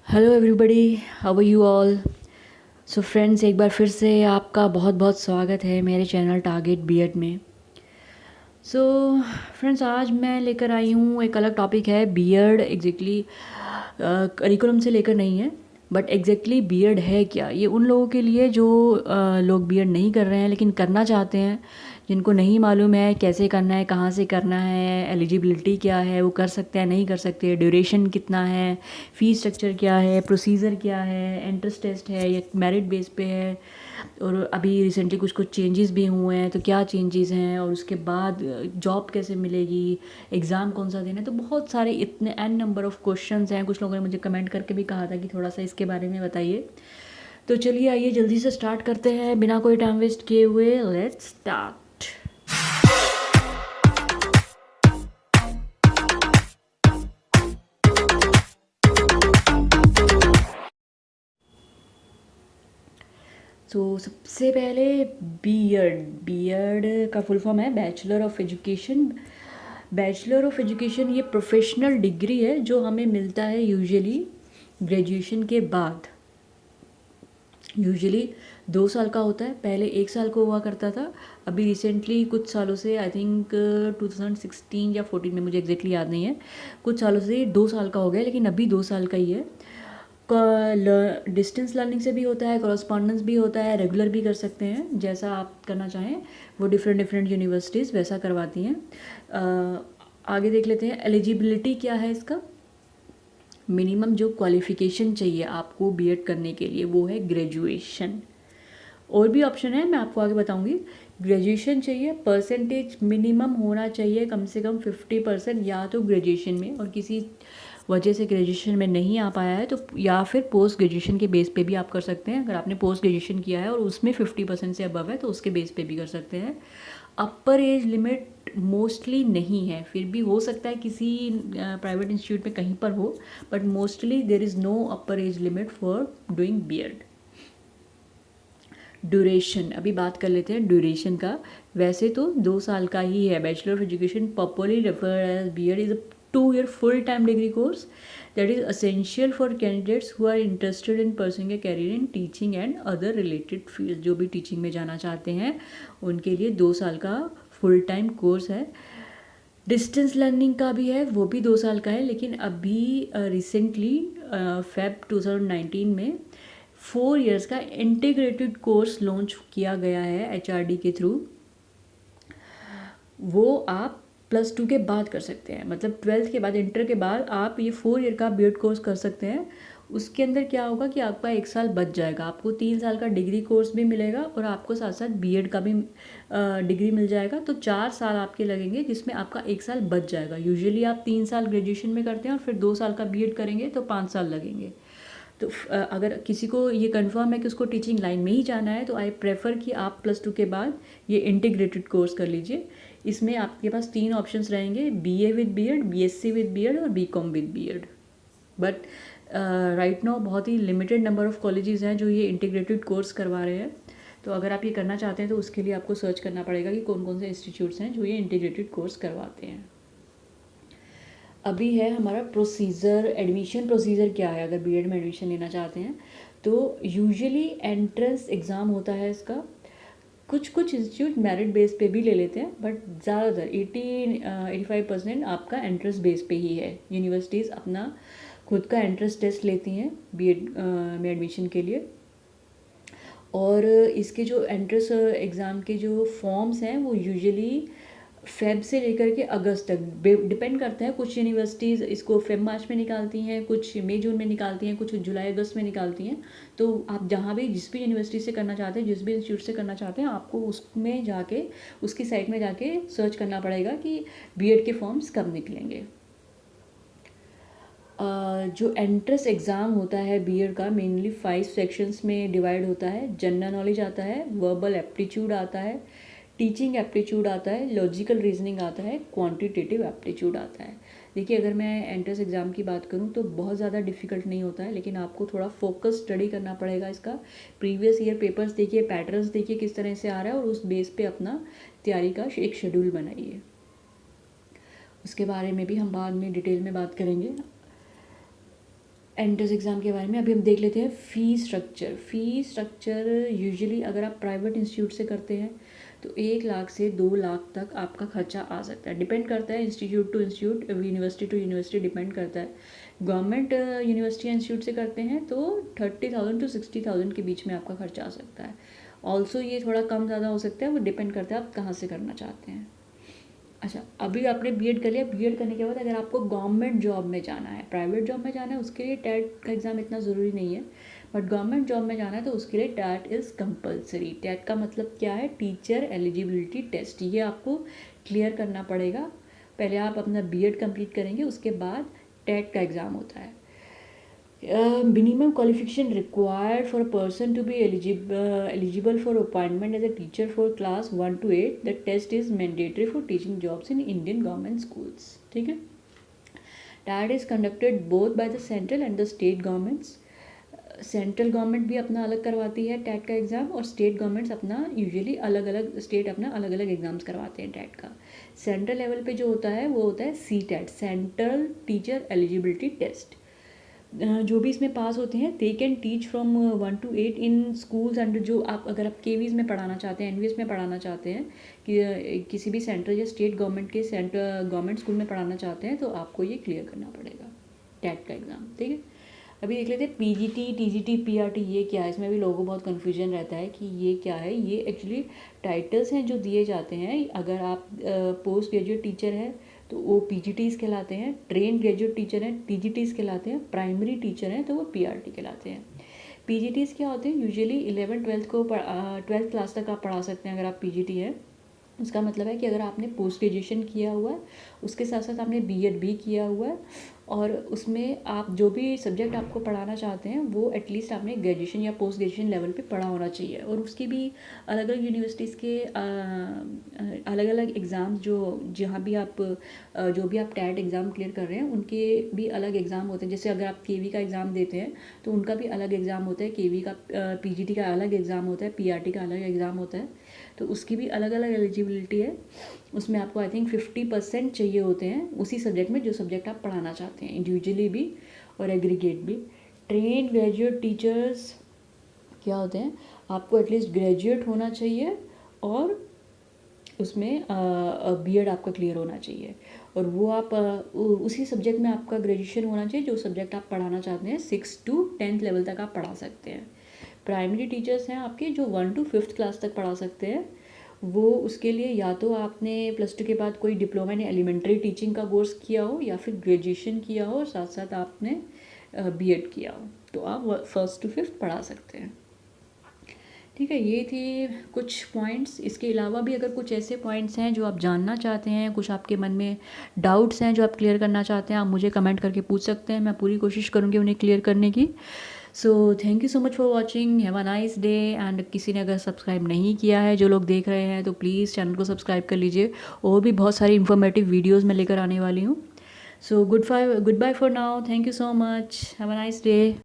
Hello everybody, how are you all. So friends, एक बार फिर से आपका बहुत बहुत स्वागत है मेरे चैनल टारगेट बीएड में। सो फ्रेंड्स, आज मैं लेकर आई हूँ एक अलग टॉपिक है। बीएड एग्जैक्टली करिकुलम से लेकर नहीं है, बट एग्जैक्टली बीएड है क्या, ये उन लोगों के लिए जो लोग बीएड नहीं कर रहे हैं लेकिन करना चाहते हैं, जिनको नहीं मालूम है कैसे करना है, कहाँ से करना है, एलिजिबिलिटी क्या है, वो कर सकते हैं नहीं कर सकते, ड्यूरेशन कितना है, फ़ीस स्ट्रक्चर क्या है, प्रोसीजर क्या है, एंट्रेंस टेस्ट है या मेरिट बेस पे है, और अभी रिसेंटली कुछ कुछ चेंजेस भी हुए हैं तो क्या चेंजेस हैं, और उसके बाद जॉब कैसे मिलेगी, एग्ज़ाम कौन सा देना है। तो बहुत सारे इतने एन नंबर ऑफ़ क्वेश्चंस हैं। कुछ लोगों ने मुझे कमेंट करके भी कहा था कि थोड़ा सा इसके बारे में बताइए। तो चलिए आइए जल्दी से स्टार्ट करते हैं बिना कोई टाइम वेस्ट किए हुए। Let's start. सबसे पहले बीएड। बीएड का फुल फॉर्म है bachelor of education. Bachelor of education ये प्रोफेशनल डिग्री है जो हमें मिलता है यूजुअली ग्रेजुएशन के बाद। यूजुअली 2 साल का होता है, पहले 1 साल को हुआ करता था। अभी रिसेंटली कुछ सालों से, आई थिंक 2016 या 14 में, मुझे एग्जैक्टली याद नहीं है, कुछ सालों से 2 साल का हो गया, लेकिन अभी 2 साल का ही है। डिस्टेंस लर्निंग से भी होता है, कॉरस्पॉन्डेंस भी होता है, रेगुलर भी कर सकते हैं, जैसा आप करना चाहें। वो डिफरेंट डिफरेंट यूनिवर्सिटीज़ वैसा करवाती हैं। आगे देख लेते हैं एलिजिबिलिटी क्या है इसका। मिनिमम जो क्वालिफ़िकेशन चाहिए आपको बीएड करने के लिए वो है ग्रेजुएशन। और भी ऑप्शन है, मैं आपको आगे बताऊंगी। ग्रेजुएशन चाहिए, परसेंटेज मिनिमम होना चाहिए कम से कम 50%, या तो ग्रेजुएशन में, और किसी वजह से ग्रेजुएशन में नहीं आ पाया है तो या फिर पोस्ट ग्रेजुएशन के बेस पे भी आप कर सकते हैं। अगर आपने पोस्ट ग्रेजुएशन किया है और उसमें 50% से अबव है तो उसके बेस पे भी कर सकते हैं। अपर एज लिमिट मोस्टली नहीं है, फिर भी हो सकता है किसी प्राइवेट इंस्टीट्यूट में कहीं पर हो, but mostly there is no upper age limit for doing BEd. Duration, अभी बात कर लेते हैं ड्यूरेशन का। वैसे तो 2 साल का ही है। Bachelor of education popularly referred as BEd is a 2 year full time degree course that is essential for candidates who are interested in pursuing a career in teaching and other related fields। जो भी teaching में जाना चाहते हैं उनके लिए 2 साल का फुल टाइम कोर्स है। डिस्टेंस लर्निंग का भी है, वो भी 2 साल का है, लेकिन अभी रिसेंटली फेब 2019 में 4 years का इंटीग्रेटेड कोर्स लॉन्च किया गया है एचआरडी के थ्रू। वो आप +2 के बाद कर सकते हैं, मतलब 12th के बाद, इंटर के बाद आप ये 4 year का बीएड कोर्स कर सकते हैं। उसके अंदर क्या होगा कि आपका 1 साल बच जाएगा, आपको 3 साल का डिग्री कोर्स भी मिलेगा और आपको साथ साथ बीएड का भी डिग्री मिल जाएगा। तो 4 साल आपके लगेंगे जिसमें आपका 1 साल बच जाएगा। यूजुअली आप 3 साल ग्रेजुएशन में करते हैं और फिर 2 साल का बीएड करेंगे तो 5 साल लगेंगे। तो अगर किसी को ये कंफर्म है कि उसको टीचिंग लाइन में ही जाना है तो आई प्रेफर कि आप +2 के बाद ये इंटीग्रेटेड कोर्स कर लीजिए। इसमें आपके पास 3 ऑप्शंस रहेंगे, BA with BEd, BSc with BEd और BCom with BEd. But right now बहुत ही लिमिटेड नंबर ऑफ़ कॉलेजेस हैं जो ये इंटीग्रेटेड कोर्स करवा रहे हैं। तो अगर आप ये करना चाहते हैं तो उसके लिए आपको सर्च करना पड़ेगा कि कौन कौन से इंस्टीट्यूट्स हैं जो ये इंटीग्रेटेड कोर्स करवाते हैं। अभी है हमारा प्रोसीजर, एडमिशन प्रोसीजर क्या है अगर बीएड में एडमिशन लेना चाहते हैं। तो यूजुअली एंट्रेंस एग्ज़ाम होता है इसका। कुछ कुछ इंस्टीट्यूट मेरिट बेस पे भी ले लेते हैं, बट ज़्यादातर 85% आपका एंट्रेंस बेस पे ही है। यूनिवर्सिटीज़ अपना खुद का एंट्रेंस टेस्ट लेती हैं बीएड में एडमिशन के लिए। और इसके जो एंट्रेंस एग्ज़ाम के जो फॉर्म्स हैं वो यूजुअली फेब से लेकर के अगस्त तक डिपेंड करता है। कुछ यूनिवर्सिटीज़ इसको फेब मार्च में निकालती हैं, कुछ मई जून में निकालती हैं, कुछ जुलाई अगस्त में निकालती हैं। तो आप जहाँ भी जिस भी यूनिवर्सिटी से करना चाहते हैं, जिस भी इंस्टीट्यूट से करना चाहते हैं, आपको उसमें जाके उसकी साइट में जाके सर्च करना पड़ेगा कि बीएड के फॉर्म्स कब निकलेंगे। जो एंट्रेंस एग्ज़ाम होता है बीएड का मेनली 5 सेक्शंस में डिवाइड होता है। जनरल नॉलेज आता है, वर्बल एप्टीट्यूड आता है, टीचिंग एप्टीट्यूड आता है, लॉजिकल रीजनिंग आता है, क्वांटिटेटिव एप्टीट्यूड आता है। देखिए, अगर मैं एंट्रेंस एग्ज़ाम की बात करूं तो बहुत ज़्यादा डिफिकल्ट नहीं होता है, लेकिन आपको थोड़ा फोकस स्टडी करना पड़ेगा इसका। प्रीवियस ईयर पेपर्स देखिए, पैटर्न्स देखिए किस तरह से आ रहा है और उस बेस पे अपना तैयारी का एक शेड्यूल बनाइए। उसके बारे में भी हम बाद में डिटेल में बात करेंगे। एंट्रेंस एग्ज़ाम के बारे में अभी हम देख लेते हैं। फ़ीस स्ट्रक्चर यूजुअली अगर आप प्राइवेट इंस्टीट्यूट से करते हैं तो 1 लाख से 2 लाख तक आपका खर्चा आ सकता है। डिपेंड करता है institute to institute, university to university depend करता है। गवर्नमेंट यूनिवर्सिटी इंस्टीट्यूट से करते हैं तो 30,000 टू 60,000 के बीच में आपका खर्चा आ सकता है। ऑल्सो ये थोड़ा कम ज़्यादा हो सकता है, वो डिपेंड करता है आप कहाँ से करना चाहते हैं। अच्छा, अभी आपने बीएड कर लिया, बीएड करने के बाद अगर आपको गवर्नमेंट जॉब में जाना है, प्राइवेट जॉब में जाना है, उसके लिए टेट का एग्ज़ाम इतना ज़रूरी नहीं है, बट गवर्नमेंट जॉब में जाना है तो उसके लिए टेट इज़ कंपलसरी। टेट का मतलब क्या है? Teacher eligibility test. ये आपको क्लियर करना पड़ेगा। पहले आप अपना बीएड कंप्लीट करेंगे, उसके बाद टेट का एग्ज़ाम होता है। minimum qualification required for a person to be eligible for appointment as a teacher for class 1 to 8. The test is mandatory for teaching jobs in Indian government schools. ठीक है। TAT is conducted both by the central and the state governments. Central government भी अपना अलग करवाती है TET का exam, और state governments अपना यूजुअली अलग अलग स्टेट अपना अलग अलग एग्ज़ाम्स करवाते हैं टैट का। सेंट्रल लेवल पे जो होता है वो होता है CTET, central teacher eligibility test. जो भी इसमें पास होते हैं they can teach from 1 to 8 in schools under, जो आप अगर आप KVs में पढ़ाना चाहते हैं, NVS में पढ़ाना चाहते हैं, कि किसी भी सेंट्रल या स्टेट गवर्नमेंट के गवर्नमेंट स्कूल में पढ़ाना चाहते हैं तो आपको ये क्लियर करना पड़ेगा टैट का एग्ज़ाम। ठीक है। अभी देख लेते हैं PGT, TGT, PRT ये क्या है। इसमें भी लोगों को बहुत कन्फ्यूजन रहता है कि ये क्या है। ये एक्चुअली टाइटल्स हैं जो दिए जाते हैं। अगर आप पोस्ट ग्रेजुएट टीचर है तो वो PGTs कहलाते हैं, ट्रेन ग्रेजुएट टीचर हैं TGTs कहलाते हैं, प्राइमरी टीचर हैं तो वो PRT कहलाते हैं। PGTs क्या होते हैं? यूजुअली 12th क्लास तक आप पढ़ा सकते हैं अगर आप PGT है। उसका मतलब है कि अगर आपने पोस्ट ग्रेजुएशन किया हुआ है, उसके साथ साथ आपने बीएड भी किया हुआ है, और उसमें आप जो भी सब्जेक्ट आपको पढ़ाना चाहते हैं वो एटलीस्ट आपने ग्रेजुएशन या पोस्ट ग्रेजुएशन लेवल पे पढ़ा होना चाहिए। और उसकी भी अलग अलग यूनिवर्सिटीज़ के अलग अलग एग्ज़ाम्स, जो जहाँ भी आप जो भी आप टैट एग्ज़ाम क्लियर कर रहे हैं उनके भी अलग एग्ज़ाम होते हैं। जैसे अगर आप KV का एग्ज़ाम देते हैं तो उनका भी अलग एग्ज़ाम होता है, KV का PGT का अलग एग्ज़ाम होता है, PRT का अलग एग्ज़ाम होता है, तो उसकी भी अलग अलग एलिजिबिलिटी है। उसमें आपको आई थिंक 50% चाहिए होते हैं उसी सब्जेक्ट में जो सब्जेक्ट आप पढ़ाना चाहते हैं, इंडिविजुअली भी और एग्रीगेट भी। ट्रेन ग्रेजुएट टीचर्स क्या होते हैं? आपको एटलीस्ट ग्रेजुएट होना चाहिए और उसमें बीएड आपका क्लियर होना चाहिए, और वो आप उसी सब्जेक्ट में आपका ग्रेजुएशन होना चाहिए जो सब्जेक्ट आप पढ़ाना चाहते हैं। 6 to 10th लेवल तक आप पढ़ा सकते हैं। प्राइमरी टीचर्स हैं आपके जो 1 to 5th क्लास तक पढ़ा सकते हैं। वो उसके लिए या तो आपने +2 के बाद कोई डिप्लोमा इन एलिमेंट्री टीचिंग का कोर्स किया हो, या फिर ग्रेजुएशन किया हो और साथ साथ आपने बीएड किया हो, तो आप 1st to 5th पढ़ा सकते हैं। ठीक है, ये थी कुछ पॉइंट्स। इसके अलावा भी अगर कुछ ऐसे पॉइंट्स हैं जो आप जानना चाहते हैं, कुछ आपके मन में डाउट्स हैं जो आप क्लियर करना चाहते हैं, आप मुझे कमेंट करके पूछ सकते हैं। मैं पूरी कोशिश करूँगी उन्हें क्लियर करने की। So thank you so much for watching, have a nice day. And किसी ने अगर सब्सक्राइब नहीं किया है, जो लोग देख रहे हैं, तो प्लीज़ चैनल को सब्सक्राइब कर लीजिए। और भी बहुत सारी इंफॉर्मेटिव वीडियोज़ मैं लेकर आने वाली हूँ। So good bye for now, thank you so much, have a nice day.